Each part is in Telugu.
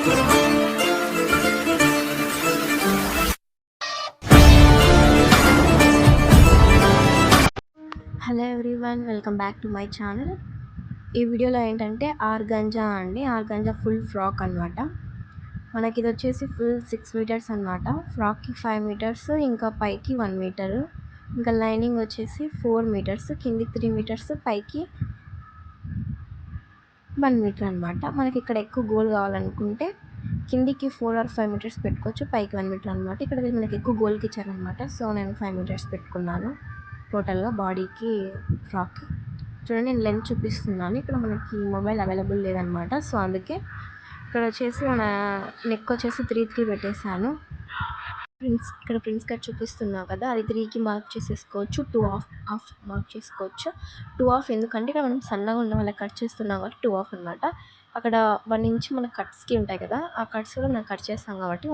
Hello everyone, welcome back to my channel. ఈ వీడియోలో ఏంటంటే ఆర్గంజా ఫుల్ ఫ్రాక్ అనమాట. మనకి ఇది వచ్చేసి ఫుల్ 6 మీటర్స్ అనమాట. ఫ్రాక్కి 5 మీటర్స్, ఇంకా పైకి 1 మీటరు, ఇంకా లైనింగ్ వచ్చేసి 4 మీటర్స్, కిందికి 3 మీటర్స్, పైకి 1 మీటర్ అనమాట. మనకి ఇక్కడ ఎక్కువ గోల్ కావాలనుకుంటే కిందికి 4 or 5 మీటర్స్ పెట్టుకోవచ్చు, పైకి 1 మీటర్ అనమాట. ఇక్కడ మనకి ఎక్కువ గోల్కి ఇచ్చారనమాట, సో నేను 5 మీటర్స్ పెట్టుకున్నాను టోటల్గా బాడీకి ఫ్రాక్. చూడండి, నేను లెంత్ చూపిస్తున్నాను. ఇక్కడ మనకి మొబైల్ అవైలబుల్ లేదనమాట, సో అందుకే ఇక్కడ వచ్చేసి మన నెక్ వచ్చేసి 3 పెట్టేశాను. ఇక్కడ ప్రిన్స్ కట్ చూపిస్తున్నావు కదా, అది 3కి మార్క్ చేసేసుకోవచ్చు. 2 హాఫ్ మార్క్ చేసుకోవచ్చు. 2 హాఫ్ ఎందుకంటే ఇక్కడ మనం సన్నగా ఉన్న వాళ్ళకి కట్ చేస్తున్నాం కాబట్టి 2 హాఫ్ అనమాట. అక్కడ 1 ఇంచ్ మన కట్స్కి ఉంటాయి కదా, ఆ కట్స్ కూడా మనం కట్ చేస్తాం కాబట్టి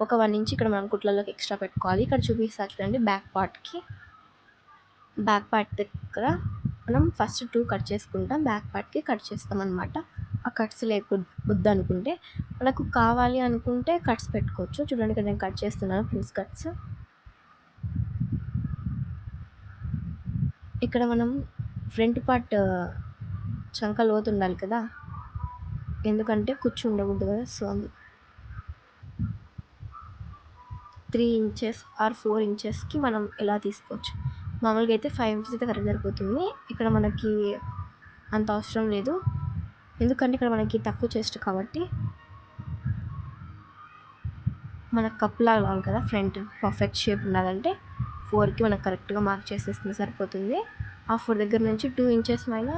ఒక 1 ఇంచ్ ఇక్కడ మనం కుట్లలోకి ఎక్స్ట్రా పెట్టుకోవాలి. ఇక్కడ చూపిస్తా చూడండి, బ్యాక్ పార్ట్ దగ్గర మనం ఫస్ట్ 2 కట్ చేసుకుంటాం, బ్యాక్ పార్ట్కి కట్ చేస్తాం అనమాట. ఆ కట్స్ వద్దు అనుకుంటే, మనకు కావాలి అనుకుంటే కట్స్ పెట్టుకోవచ్చు. చూడండి, ఇక్కడ నేను కట్ చేస్తున్నాను ప్రిన్స్ కట్స్. ఇక్కడ మనం ఫ్రంట్ పార్ట్ చంక లోతు ఉండాలి కదా, ఎందుకంటే కుచ్చు ఉండకూడదు కదా, సో 3 ఇంచెస్ ఆర్ 4 ఇంచెస్కి మనం ఎలా తీసుకోవచ్చు. మామూలుగా అయితే 5 ఇంచెస్ అయితే కరెక్ట్ సరిపోతుంది. ఇక్కడ మనకి అంత అవసరం లేదు, ఎందుకంటే ఇక్కడ మనకి తక్కువ చెస్ట్ కాబట్టి మనకు కప్లాగా కావాలి కదా, ఫ్రంట్ పర్ఫెక్ట్ షేప్ ఉండాలంటే 4కి మనకు కరెక్ట్గా మార్క్ చేసేస్తే సరిపోతుంది. ఆ 4 దగ్గర నుంచి 2 ఇంచెస్ పైన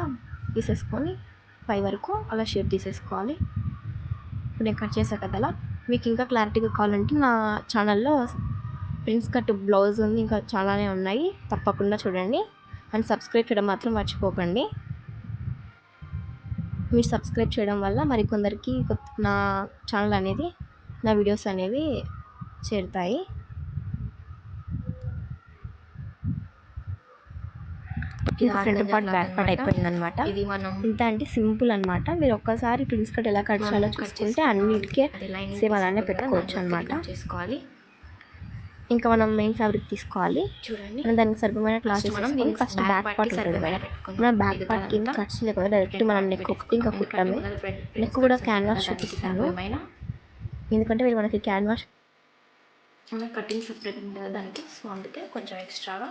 తీసేసుకొని 5 వరకు అలా షేప్ తీసేసుకోవాలి. ఇప్పుడు నేను కట్ చేసా కదా అలా. మీకు ఇంకా క్లారిటీగా కావాలంటే నా ఛానల్లో ప్రిన్స్ కట్ బ్లౌజ్ ఉంది, ఇంకా చాలానే ఉన్నాయి, తప్పకుండా చూడండి. అండ్ సబ్స్క్రైబ్ చేయడం మాత్రం మర్చిపోకండి. మీరు సబ్స్క్రైబ్ చేయడం వల్ల మరికొందరికి నా ఛానల్ అనేది, నా వీడియోస్ అనేవి చేరుతాయి. ఫ్రంట్ పార్ట్ బ్యాక్ పార్ట్ అయిపోయింది అనమాట. ఇది మనం ఇంత అంటే సింపుల్ అనమాట. మీరు ఒక్కసారి ప్రిన్స్ కట్ ఎలా కట్ చేయాలో చూసుకుంటే అన్నిటికీ సేమ్ అలానే పెట్టుకోవచ్చు అనమాట. చేసుకోవాలి. ఇంకా మనం మెయిన్ ఫ్యాబ్రిక్ తీసుకోవాలి. చూడండి, మనం దానికి సరిపోయిన క్లాత్ తీసుకొని ఫస్ట్ బ్యాక్ పార్ట్ ఉంటుంది కదా, మనం బ్యాక్ పార్ట్కి కట్స్ లేకుండా డైరెక్ట్ మనం నెక్ ఒకటి ఇంకా కుట్టడమే. నెక్ కూడా క్యాన్వాస్ చూపిస్తాను, ఎందుకంటే మీరు మనకి క్యాన్వాస్ కటింగ్ సపరేట్ ఉంటుంది దానికి, సో అందుకే కొంచెం ఎక్స్ట్రాగా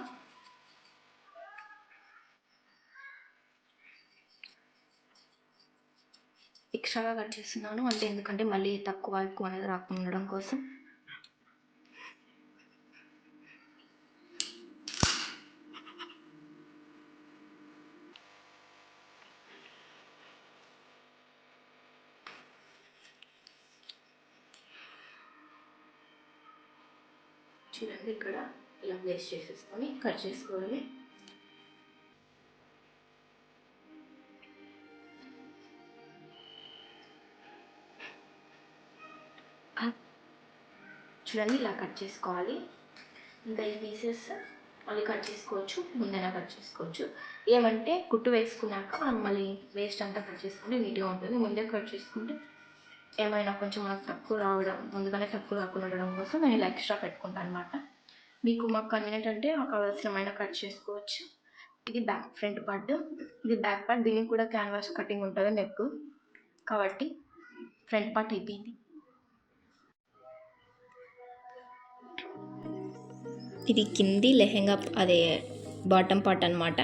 కట్ చేస్తున్నాను. అంటే ఎందుకంటే మళ్ళీ తక్కువ ఎక్కువ అనేది రాకుండా ఉండడం కోసం. చూడండి, ఇక్కడ ఇలా ప్లేస్ చేసేసుకొని కట్ చేసుకోవాలి. చూడండి, ఇలా కట్ చేసుకోవాలి. ఇంకా ఈ పీసెస్ మళ్ళీ కట్ చేసుకోవచ్చు, ముందైనా కట్ చేసుకోవచ్చు. ఏమంటే కుట్టు వేసుకున్నాక మనం మళ్ళీ వేస్ట్ అంతా కట్ చేసుకుంటే నీట్గా ఉంటుంది. ముందే కట్ చేసుకుంటే ఏమైనా కొంచెం మనకు తక్కువ రావడం, ముందుగానే తక్కువ రాకుండా ఉండడం కోసం నేను ఇలా ఎక్స్ట్రా పెట్టుకుంటాను అనమాట. మీకు మాకు కన్వీనియంట్ అంటే మాకు అవసరమైన కట్ చేసుకోవచ్చు. ఇది ఫ్రంట్ పార్ట్, ఇది బ్యాక్ పార్ట్. దీనికి కూడా క్యాన్వాస్ కటింగ్ ఉంటుంది నెక్ కాబట్టి. ఫ్రంట్ పార్ట్ అయిపోయింది. ఇది కింది లెహెంగా, అదే బాటమ్ పార్ట్ అనమాట.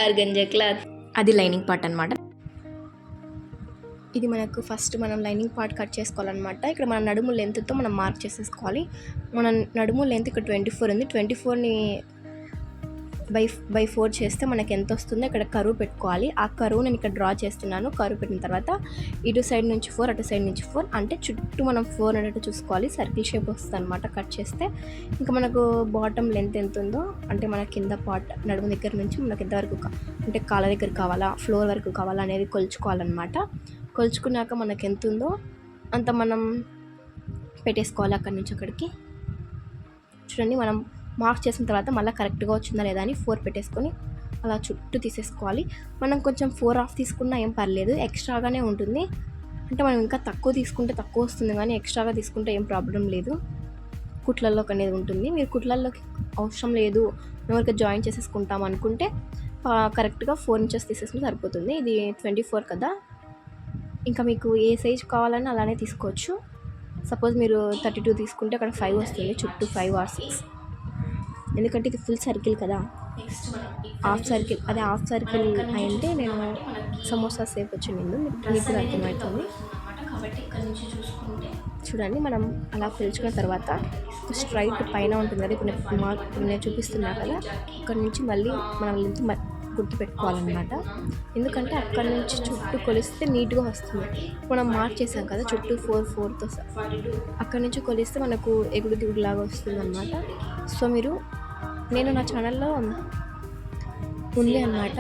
ఆర్గంజా క్లాత్, అది లైనింగ్ పార్ట్ అనమాట. ఇది మనకు ఫస్ట్ మనం లైనింగ్ పార్ట్ కట్ చేసుకోవాలన్నమాట. ఇక్కడ మన నడుము లెంత్తో మనం మార్క్ చేసేసుకోవాలి. మన నడుము లెంత్ ఇక్కడ 24 ఉంది. 24ని బై 4 చేస్తే మనకి ఎంత వస్తుందో ఇక్కడ కరువు పెట్టుకోవాలి. ఆ కరువు నేను ఇక్కడ డ్రా చేస్తున్నాను. కరువు పెట్టిన తర్వాత ఇటు సైడ్ నుంచి 4, అటు సైడ్ నుంచి 4, అంటే చుట్టూ మనం 4 అనేట్టు చూసుకోవాలి. సర్కిల్ షేప్ వస్తుంది అనమాట కట్ చేస్తే. ఇంకా మనకు బాటమ్ లెంత్ ఎంత ఉందో, అంటే మన కింద పార్ట్ నడుము దగ్గర నుంచి మనకి ఎంతవరకు, అంటే కాళ్ళ దగ్గర కావాలా, ఫ్లోర్ వరకు కావాలా అనేది కొలుచుకోవాలన్నమాట. కొలుచుకున్నాక మనకు ఎంత ఉందో అంత మనం పెట్టేసుకోవాలి అక్కడి నుంచి అక్కడికి. చూడండి, మనం మార్క్ చేసిన తర్వాత మళ్ళీ కరెక్ట్గా వచ్చిందా లేదా అని 4 పెట్టేసుకొని అలా చుట్టూ తీసేసుకోవాలి. మనం కొంచెం 4 ఆఫ్ తీసుకున్నా ఏం పర్లేదు, ఎక్స్ట్రాగానే ఉంటుంది. అంటే మనం ఇంకా తక్కువ తీసుకుంటే తక్కువ వస్తుంది, కానీ ఎక్స్ట్రాగా తీసుకుంటే ఏం ప్రాబ్లం లేదు. కుట్లల్లోకి అనేది ఉంటుంది. మీరు కుట్లల్లోకి అవసరం లేదు, ఎవరికి జాయిన్ చేసేసుకుంటాం అనుకుంటే కరెక్ట్గా 4 ఇంచెస్ తీసేసుకుంటే సరిపోతుంది. ఇది 24 కదా, ఇంకా మీకు ఏ సైజ్ కావాలన్నా అలానే తీసుకోవచ్చు. సపోజ్ మీరు 32 తీసుకుంటే అక్కడ 5 వస్తుంది, చుట్టూ 5 or 6, ఎందుకంటే ఇది ఫుల్ సర్కిల్ కదా. హాఫ్ సర్కిల్, అదే హాఫ్ సర్కిల్ అయింటే నేను సమోసా సేపు వచ్చింది, మీకు కూడా అర్థమవుతుంది. చూడండి, మనం అలా పిలుచుకున్న తర్వాత స్ట్రైట్ పైన ఉంటుంది కదా, ఇప్పుడు నేను చూపిస్తున్నా కదా, అక్కడ నుంచి మళ్ళీ మనం లెంత్ గుర్తు పెట్టుకోవాలన్నమాట. ఎందుకంటే అక్కడ నుంచి చుట్టూ కొలిస్తే నీట్గా వస్తుంది. మనం మార్క్ చేసాం కదా చుట్టూ 4తో అక్కడ నుంచి కొలిస్తే మనకు ఎగుడు దిగుడులాగా వస్తుంది అనమాట. సో నేను నా ఛానల్లో ఉంది అనమాట,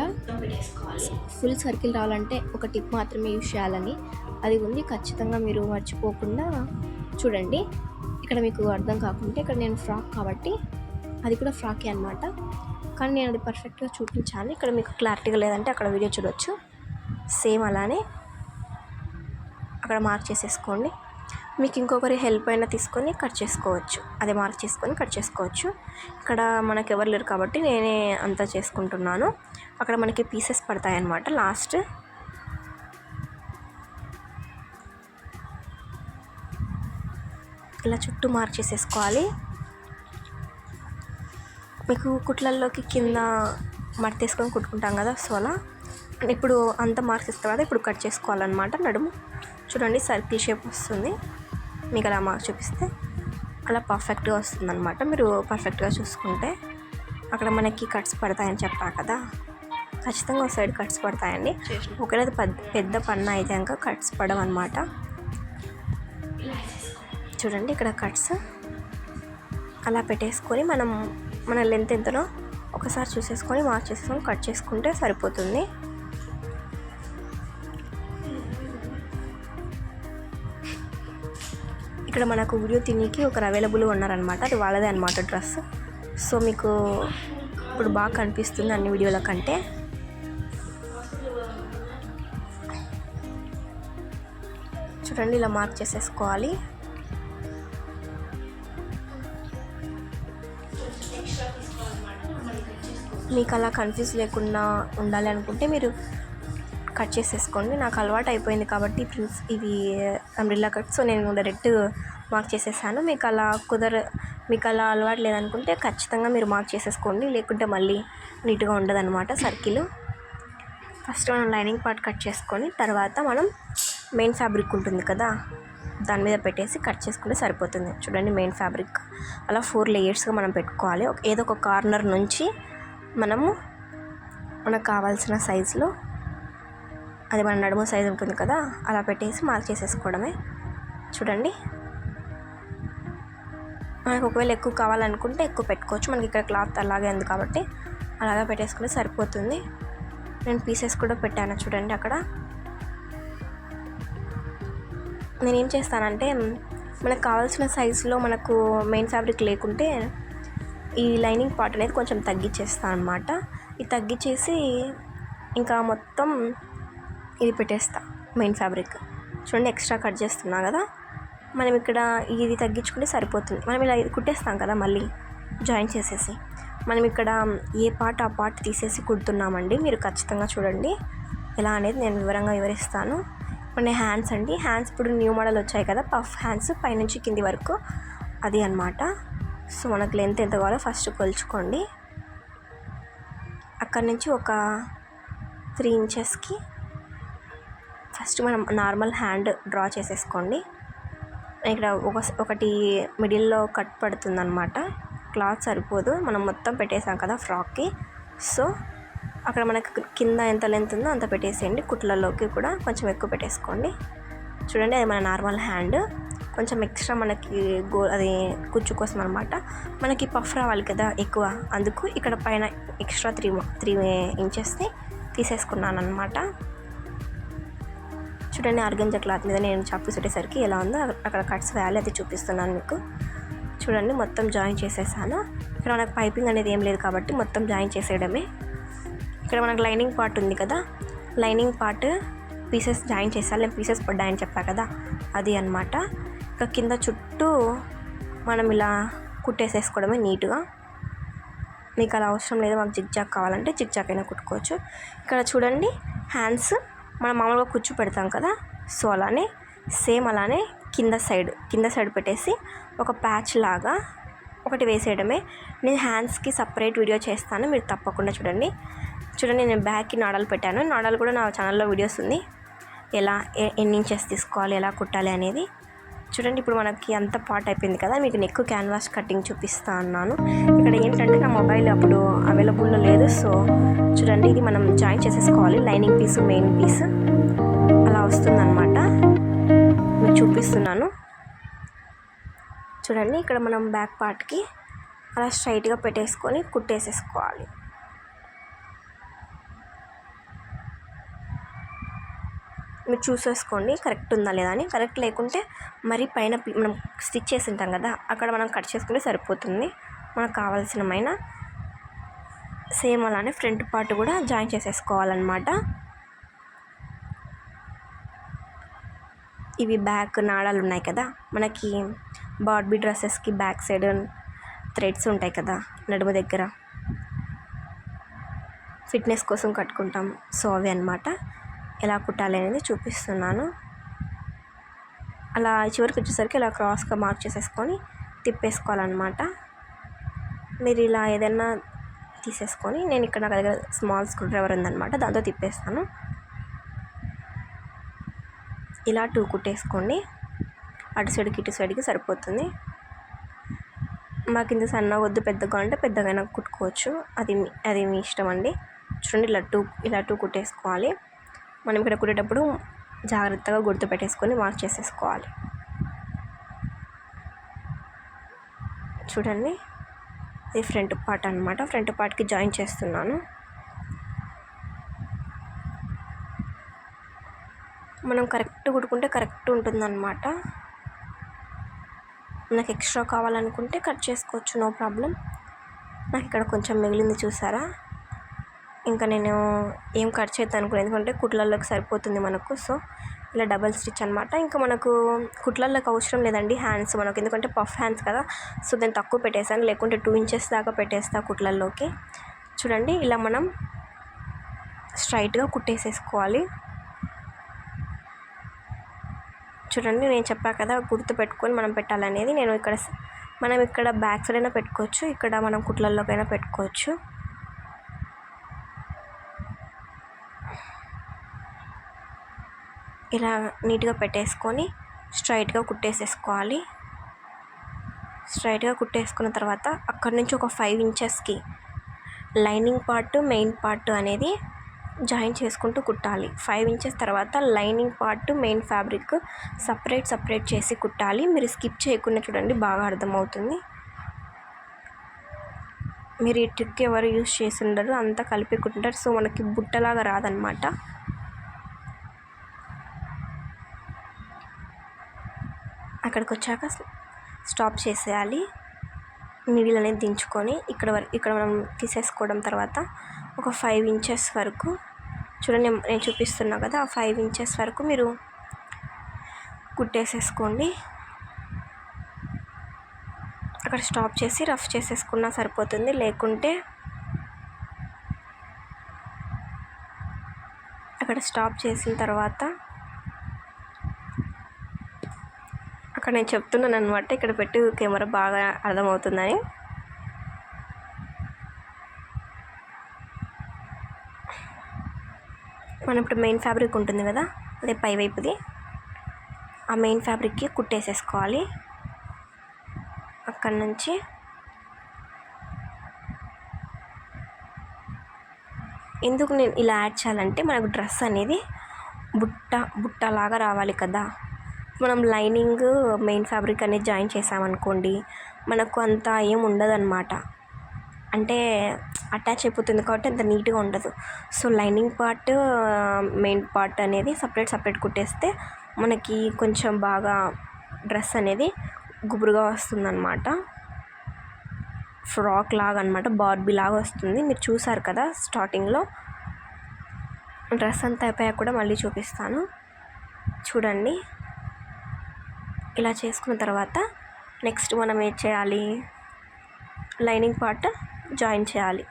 ఫుల్ సర్కిల్ రావాలంటే ఒక టిప్ మాత్రమే యూజ్ చేయాలని, అది ఉంది. ఖచ్చితంగా మీరు మర్చిపోకుండా చూడండి. ఇక్కడ మీకు అర్థం కాకుంటే, ఇక్కడ నేను ఫ్రాక్ కాబట్టి అది కూడా ఫ్రాకే అనమాట, కానీ నేను అది పర్ఫెక్ట్గా చూపించాను. ఇక్కడ మీకు క్లారిటీగా లేదంటే అక్కడ వీడియో చూడవచ్చు. సేమ్ అలానే అక్కడ మార్క్ చేసేసుకోండి. మీకు ఇంకొకరి హెల్ప్ అయినా తీసుకొని కట్ చేసుకోవచ్చు, అదే మార్క్ చేసుకొని కట్ చేసుకోవచ్చు. ఇక్కడ మనకు ఎవరు లేరు కాబట్టి నేనే అంతా చేసుకుంటున్నాను. అక్కడ మనకి పీసెస్ పడతాయి అన్నమాట. లాస్ట్ ఇలా చుట్టూ మార్క్ చేసేసుకోవాలి. మీకు కుట్లల్లోకి కింద మడతేసుకొని కుట్టుకుంటాం కదా, సో అలా ఇప్పుడు అంతా మార్క్స్ ఇస్తాం కదా, ఇప్పుడు కట్ చేసుకోవాలన్నమాట. నడుము చూడండి, సర్కిల్ షేప్ వస్తుంది. మీకు అలా మార్క్ చూపిస్తే అలా పర్ఫెక్ట్గా వస్తుంది అనమాట. మీరు పర్ఫెక్ట్గా చూసుకుంటే అక్కడ మనకి కట్స్ పడతాయని చెప్పా కదా, ఖచ్చితంగా ఒక సైడ్ కట్స్ పడతాయండి. ఒకవేళ పెద్ద పన్న అయితే ఇంకా కట్స్ పడవన్నమాట. చూడండి, ఇక్కడ కట్స్ అలా పెట్టేసుకొని మన లెంత్ ఎంతనో ఒకసారి చూసేసుకొని మార్క్ చేసేసుకొని కట్ చేసుకుంటే సరిపోతుంది. ఇక్కడ మనకు వీడియో తినికి ఒకరు అవైలబుల్గా ఉన్నారనమాట, అది వాళ్ళదే అనమాట డ్రెస్. సో మీకు ఇప్పుడు బాగా కనిపిస్తుంది అన్ని వీడియోల కంటే. చూడండి, ఇలా మార్క్ చేసేసుకోవాలి. మీకు అలా కన్ఫ్యూజ్ లేకుండా ఉండాలి అనుకుంటే మీరు కట్ చేసేసుకోండి. నాకు అలవాటు అయిపోయింది కాబట్టి ఇవి అంబ్రెల్లా కట్, సో నేను డైరెక్ట్ మార్క్ చేసేసాను. మీకు అలా అలవాటు లేదనుకుంటే ఖచ్చితంగా మీరు మార్క్ చేసేసుకోండి, లేకుంటే మళ్ళీ నీట్గా ఉండదన్నమాట సర్కిల్. ఫస్ట్ మనం లైనింగ్ పార్ట్ కట్ చేసుకొని తర్వాత మనం మెయిన్ ఫ్యాబ్రిక్ ఉంటుంది కదా, దాని మీద పెట్టేసి కట్ చేసుకుంటే సరిపోతుంది. చూడండి, మెయిన్ ఫ్యాబ్రిక్ అలా 4 లేయర్స్గా మనం పెట్టుకోవాలి. ఏదో ఒక కార్నర్ నుంచి మనకు కావాల్సిన సైజులో, అది మన నడుము సైజు ఉంటుంది కదా, అలా పెట్టేసి మార్క్ చేసేసుకోవడమే. చూడండి, మనకు ఒకవేళ ఎక్కువ కావాలనుకుంటే ఎక్కువ పెట్టుకోవచ్చు. మనకి ఇక్కడ క్లాత్ అలాగే ఉంది కాబట్టి అలాగే పెట్టేసుకుంటే సరిపోతుంది. నేను పీసెస్ కూడా పెట్టాను చూడండి. అక్కడ నేనేం చేస్తానంటే, మనకు కావాల్సిన సైజులో మనకు మెయిన్ ఫ్యాబ్రిక్ లేకుంటే ఈ లైనింగ్ పార్ట్ అనేది కొంచెం తగ్గించేస్తాను అనమాట. ఇది తగ్గించేసి ఇంకా మొత్తం ఇది పెట్టేస్తా మెయిన్ ఫ్యాబ్రిక్. చూడండి, ఎక్స్ట్రా కట్ చేస్తున్నా కదా, మనం ఇక్కడ ఇది తగ్గించుకుంటే సరిపోతుంది. మనం ఇలా కుట్టేస్తాం కదా, మళ్ళీ జాయిన్ చేసేసి మనం ఇక్కడ ఏ పార్ట్ ఆ పార్ట్ తీసేసి కుడుతున్నామండి. మీరు ఖచ్చితంగా చూడండి ఎలా అనేది నేను వివరంగా వివరిస్తాను. ఇప్పుడు నేను హ్యాండ్స్ అండి, హ్యాండ్స్ ఇప్పుడు న్యూ మోడల్ వచ్చాయి కదా, పఫ్ హ్యాండ్స్ పైనుంచి కింది వరకు, అది అన్నమాట. సో మనకు లెంత్ ఎంత కావాలో ఫస్ట్ కొలుచుకోండి. అక్కడ నుంచి ఒక 3 ఇంచెస్కి ఫస్ట్ మనం నార్మల్ హ్యాండ్ డ్రా చేసేసుకోండి. ఇక్కడ ఒకటి మిడిల్లో కట్ పడుతుందన్నమాట, క్లాత్ సరిపోదు, మనం మొత్తం పెట్టేసాం కదా ఫ్రాక్కి. సో అక్కడ మనకు కింద ఎంత లెంత్ ఉందో అంత పెట్టేసేయండి. కుట్లలోకి కూడా కొంచెం ఎక్కువ పెట్టేసుకోండి. చూడండి, అది మన నార్మల్ హ్యాండ్. కొంచెం ఎక్స్ట్రా మనకి అది కుచ్చు కోసం అనమాట, మనకి పఫ్ రావాలి కదా ఎక్కువ, అందుకు ఇక్కడ పైన ఎక్స్ట్రా 3 ఇంచెస్ని తీసేసుకున్నాను అనమాట. చూడండి, ఆర్గంజా క్లాత్ మీద నేను చాకు చుట్టేసరికి ఎలా ఉందో అక్కడ కట్స్ వేయాలి, అది చూపిస్తున్నాను మీకు. చూడండి, మొత్తం జాయిన్ చేసేసాను. ఇక్కడ మనకు పైపింగ్ అనేది ఏం లేదు కాబట్టి మొత్తం జాయిన్ చేసేయడమే. ఇక్కడ మనకు లైనింగ్ పార్ట్ ఉంది కదా, లైనింగ్ పార్ట్ పీసెస్ జాయిన్ చేసాలి. నేను పీసెస్ పడ్డాయని చెప్పా కదా, అది అనమాట. ఇక కింద చుట్టూ మనం ఇలా కుట్టేసేసుకోవడమే నీట్గా. మీకు అలా అవసరం లేదు, మాకు జిగ్జాగ్ కావాలంటే జిగ్జాగ్ అయినా కుట్టుకోవచ్చు. ఇక్కడ చూడండి, హ్యాండ్స్ మనం మామూలుగా కుచ్చు పెడతాం కదా, సో అలానే సేమ్ అలానే కింద సైడ్ పెట్టేసి ఒక ప్యాచ్ లాగా ఒకటి వేసేయడమే. నేను హ్యాండ్స్కి సపరేట్ వీడియో చేస్తాను, మీరు తప్పకుండా చూడండి. నేను బ్యాక్కి నాడాలు పెట్టాను. నాడాలు కూడా నా ఛానల్లో వీడియోస్ ఉంది, ఎలా ఎన్ని ఇంచెస్ తీసుకోవాలి, ఎలా కుట్టాలి అనేది. చూడండి, ఇప్పుడు మనకి అంత పార్ట్ అయిపోయింది కదా, మీకు నెక్ క్యాన్వాస్ కటింగ్ చూపిస్తా అన్నాను. ఇక్కడ ఏంటంటే నా మొబైల్ అప్పుడు అవైలబుల్లో లేదు, సో చూడండి ఇది మనం జాయిన్ చేసేసుకోవాలి. లైనింగ్ పీస్, మెయిన్ పీస్ అలా వస్తుందన్నమాట. మీకు చూపిస్తున్నాను చూడండి. ఇక్కడ మనం బ్యాక్ పార్ట్కి అలా స్ట్రైట్గా పెట్టేసుకొని కుట్టేసేసుకోవాలి. మీరు చూసేసుకోండి కరెక్ట్ ఉందా లేదా అని. కరెక్ట్ లేకుంటే మరి పైన మనం స్టిచ్ చేసి ఉంటాం కదా, అక్కడ మనం కట్ చేసుకుంటే సరిపోతుంది. మనకు కావాల్సినమైన సేమ్ అలానే ఫ్రంట్ పార్ట్ కూడా జాయిన్ చేసేసుకోవాలన్నమాట. ఇవి బ్యాక్ నాడాలు ఉన్నాయి కదా, మనకి బార్బీ డ్రెస్సెస్కి బ్యాక్ సైడ్ థ్రెడ్స్ ఉంటాయి కదా నడుము దగ్గర, ఫిట్నెస్ కోసం కట్టుకుంటాం, సో అవి అన్నమాట. ఎలా కుట్టాలి అనేది చూపిస్తున్నాను. అలా చివరికి వచ్చేసరికి ఇలా క్రాస్గా మార్క్ చేసేసుకొని తిప్పేసుకోవాలన్నమాట. మీరు ఇలా ఏదైనా తీసేసుకొని, నేను ఇక్కడ నా దగ్గర స్మాల్ స్క్రూ డ్రైవర్ ఉందన్నమాట, దాంతో తిప్పేస్తాను. ఇలా 2 కుట్టేసుకోండి, అటు సైడ్కి ఇటు సైడ్కి సరిపోతుంది. మాకు ఇంత సన్నగా వద్దు, పెద్దగా అంటే పెద్దగా కుట్టుకోవచ్చు, అది మీ ఇష్టం అండి. చూడండి, ఇలా టూ కుట్టేసుకోవాలి. మనం ఇక్కడ కుట్టేటప్పుడు జాగ్రత్తగా గుర్తు పెట్టేసుకొని మార్క్ చేసేసుకోవాలి. చూడండి, ఇది ఫ్రంట్ పార్ట్ అనమాట. ఫ్రంట్ పార్ట్కి జాయిన్ చేస్తున్నాను. మనం కరెక్ట్ కుట్టుకుంటే కరెక్ట్ ఉంటుందన్నమాట. నాకు ఎక్స్ట్రా కావాలనుకుంటే కట్ చేసుకోవచ్చు, నో ప్రాబ్లం. నాకు ఇక్కడ కొంచెం మిగిలింది చూసారా, ఇంకా నేను ఏం కట్ చేద్దాం అనుకున్నాను, ఎందుకంటే కుట్లల్లోకి సరిపోతుంది మనకు. సో ఇలా డబల్ స్టిచ్ అనమాట. ఇంకా మనకు కుట్లల్లోకి అవసరం లేదండి హ్యాండ్స్ మనకు, ఎందుకంటే పఫ్ హ్యాండ్స్ కదా, సో నేను తక్కువ పెట్టేశాను, లేకుంటే 2 ఇంచెస్ దాకా పెట్టేస్తా కుట్లల్లోకి. చూడండి, ఇలా మనం స్ట్రైట్గా కుట్టేసేసుకోవాలి. చూడండి, నేను చెప్పా కదా గుర్తు పెట్టుకొని మనం పెట్టాలనేది. మనం ఇక్కడ బ్యాక్ సైడ్ అయినా పెట్టుకోవచ్చు, ఇక్కడ మనం కుట్లల్లోకైనా పెట్టుకోవచ్చు. ఇలా నీట్గా పెట్టేసుకొని స్ట్రైట్గా కుట్టేసేసుకోవాలి. స్ట్రైట్గా కుట్టేసుకున్న తర్వాత అక్కడి నుంచి ఒక 5 ఇంచెస్కి లైనింగ్ పార్ట్, మెయిన్ పార్ట్ అనేది జాయిన్ చేసుకుంటూ కుట్టాలి. 5 ఇంచెస్ తర్వాత lining part, main fabric separate చేసి కుట్టాలి. మీరు స్కిప్ చేయకుండా చూడండి, బాగా అర్థమవుతుంది. మీరు ఈ ట్రిక్ ఎవరు యూజ్ చేసి ఉండరు, అంతా కలిపి కుట్టారు, సో మనకి బుట్టలాగా రాదనమాట. అక్కడికి వచ్చాక స్టాప్ చేసేయాలి. నీడిల్ అనేది దించుకొని ఇక్కడ మనం తీసేసుకోవడం తర్వాత ఒక 5 ఇంచెస్ వరకు చూడండి, నేను చూపిస్తున్నా కదా, ఆ 5 ఇంచెస్ వరకు మీరు కుట్టేసేసుకోండి. అక్కడ స్టాప్ చేసి రఫ్ చేసేసుకున్నా సరిపోతుంది, లేకుంటే అక్కడ స్టాప్ చేసిన తర్వాత అక్కడ నేను చెప్తున్నాను అనమాట, ఇక్కడ పెట్టి కెమెరా బాగా అర్థమవుతుందని. మనం ఇప్పుడు మెయిన్ ఫ్యాబ్రిక్ ఉంటుంది కదా, అదే పై వైపుది, ఆ మెయిన్ ఫ్యాబ్రిక్కి కుట్టేసేసుకోవాలి. అక్కడి నుంచి ఎందుకు నేను ఇలా యాడ్ చేయాలంటే, మనకు డ్రెస్ అనేది బుట్టలాగా రావాలి కదా. మనం లైనింగ్, మెయిన్ ఫ్యాబ్రిక్ అనేది జాయిన్ చేసామనుకోండి, మనకు అంత ఏం ఉండదు అనమాట, అంటే అటాచ్ అయిపోతుంది కాబట్టి అంత నీట్గా ఉండదు. So lining part, main part అనేది సపరేట్ కుట్టేస్తే మనకి కొంచెం బాగా డ్రెస్ అనేది గుబురుగా వస్తుందన్నమాట. ఫ్రాక్ లాగా అనమాట, బార్బీ లాగా వస్తుంది. మీరు చూసారు కదా స్టార్టింగ్లో, డ్రెస్ అంతా అయిపోయాక కూడా మళ్ళీ చూపిస్తాను చూడండి. ఇలా చేసుకున్న తర్వాత నెక్స్ట్ మనం ఏం చేయాలి, లైనింగ్ పార్ట్ జాయిన్ చేయాలి.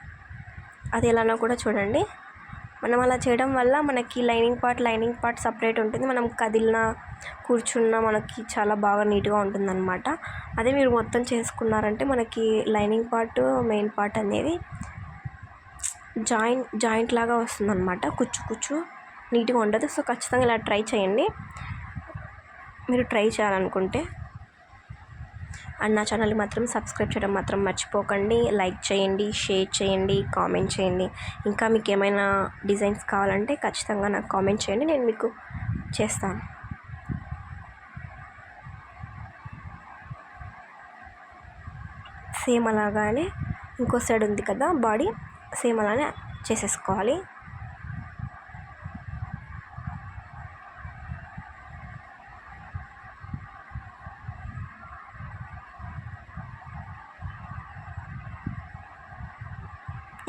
అది ఎలానో కూడా చూడండి. మనం అలా చేయడం వల్ల మనకి లైనింగ్ పార్ట్ సపరేట్ ఉంటుంది. మనం కదిలినా కూర్చున్నా మనకి చాలా బాగా నీట్గా ఉంటుందన్నమాట. అదే మీరు మొత్తం చేసుకున్నారంటే మనకి లైనింగ్ పార్ట్ మెయిన్ పార్ట్ అనేది జాయింట్ లాగా వస్తుందన్నమాట. కుచ్చు నీట్గా ఉండదు. సో ఖచ్చితంగా ఇలా ట్రై చేయండి మీరు ట్రై చేయాలనుకుంటే. అండ్ నా ఛానల్ని మాత్రం సబ్స్క్రైబ్ చేయడం మాత్రం మర్చిపోకండి. లైక్ చేయండి, షేర్ చేయండి, కామెంట్ చేయండి. ఇంకా మీకు ఏమైనా డిజైన్స్ కావాలంటే ఖచ్చితంగా నాకు కామెంట్ చేయండి, నేను మీకు చేస్తాను. సేమ్ అలాగానే ఇంకో సైడ్ ఉంది కదా బాడీ, సేమ్ అలానే చేసేసుకోవాలి.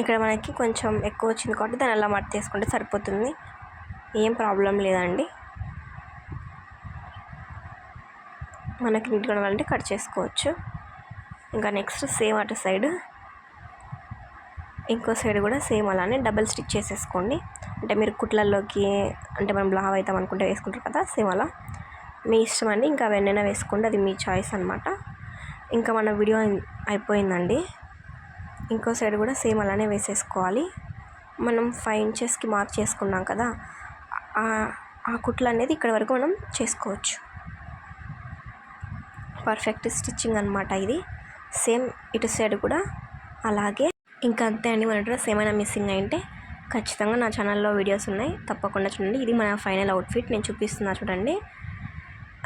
ఇక్కడ మనకి కొంచెం ఎక్కువ వచ్చింది కాబట్టి దాన్ని అలా మడత తీసుకుంటే సరిపోతుంది, ఏం ప్రాబ్లం లేదండి. మనకి నీట్గా కావాలంటే కట్ చేసుకోవచ్చు. ఇంకా నెక్స్ట్ సేమ్ అటు సైడ్ ఇంకో సైడ్ కూడా సేమ్ అలానే డబల్ స్టిచ్ చేసేసుకోండి. అంటే మీరు కుట్లల్లోకి అంటే మనం లావ్ అవుతాం అనుకుంటే వేసుకుంటారు కదా, సేమ్ అలా మీ ఇష్టం అండి. ఇంకా వెన్నైనా వేసుకోండి, అది మీ చాయిస్ అనమాట. ఇంకా మన వీడియో అయిపోయిందండి. ఇంకో సైడ్ కూడా సేమ్ అలానే వేసేసుకోవాలి. మనం 5 ఇంచెస్కి మార్క్ చేసుకున్నాం కదా, ఆ కుట్లు అనేది ఇక్కడ వరకు మనం చేసుకోవచ్చు. పర్ఫెక్ట్ స్టిచ్చింగ్ అనమాట ఇది. సేమ్ ఇటు సైడ్ కూడా అలాగే. ఇంకా అంతే అండి. మన డ్రెస్ ఏమైనా మిస్సింగ్ అయింటే ఖచ్చితంగా నా ఛానల్లో వీడియోస్ ఉన్నాయి, తప్పకుండా చూడండి. ఇది మన ఫైనల్ అవుట్ఫిట్ నేను చూపిస్తున్నా చూడండి.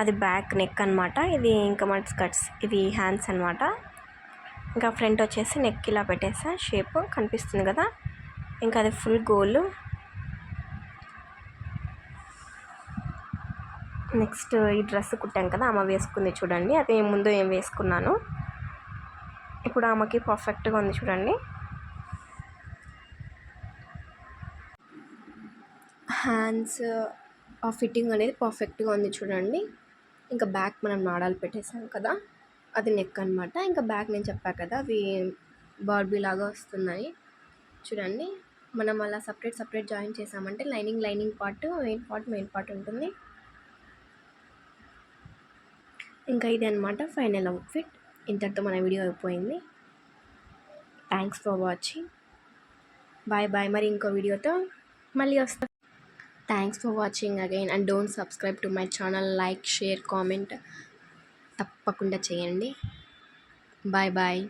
అది బ్యాక్ నెక్ అనమాట. ఇది ఇంకా మన స్కర్ట్స్, ఇవి హ్యాండ్స్ అనమాట. ఇంకా ఫ్రంట్ వచ్చేసి నెక్ ఇలా పెట్టేసా, షేప్ కనిపిస్తుంది కదా. ఇంకా అది ఫుల్ గోల్. నెక్స్ట్ ఈ డ్రెస్ కుట్టాం కదా, ఆమె వేసుకుంది చూడండి. అది ముందు ఏం వేసుకున్నాను, ఇప్పుడు ఆమెకి పర్ఫెక్ట్గా ఉంది చూడండి. హ్యాండ్స్ ఆ ఫిట్టింగ్ అనేది పర్ఫెక్ట్గా ఉంది చూడండి. ఇంకా బ్యాక్ మనం నాడాలు పెట్టేసాం కదా, అది నెక్ అనమాట. ఇంకా బ్యాక్ నేను చెప్పా కదా అవి బార్బీ లాగా వస్తున్నాయి చూడండి. మనం అలా సపరేట్ జాయిన్ చేసామంటే లైనింగ్ పార్ట్, మెయిన్ పార్ట్ ఉంటుంది. ఇంకా ఇది అనమాట ఫైనల్ అవుట్ఫిట్. ఇంతటితో మన వీడియో అయిపోయింది. Thanks for watching. బాయ్. మరి ఇంకో వీడియోతో మళ్ళీ వస్తాం. Thanks for watching again and don't subscribe to my channel. Like, share, comment తప్పకుండా చేయండి. బాయ్.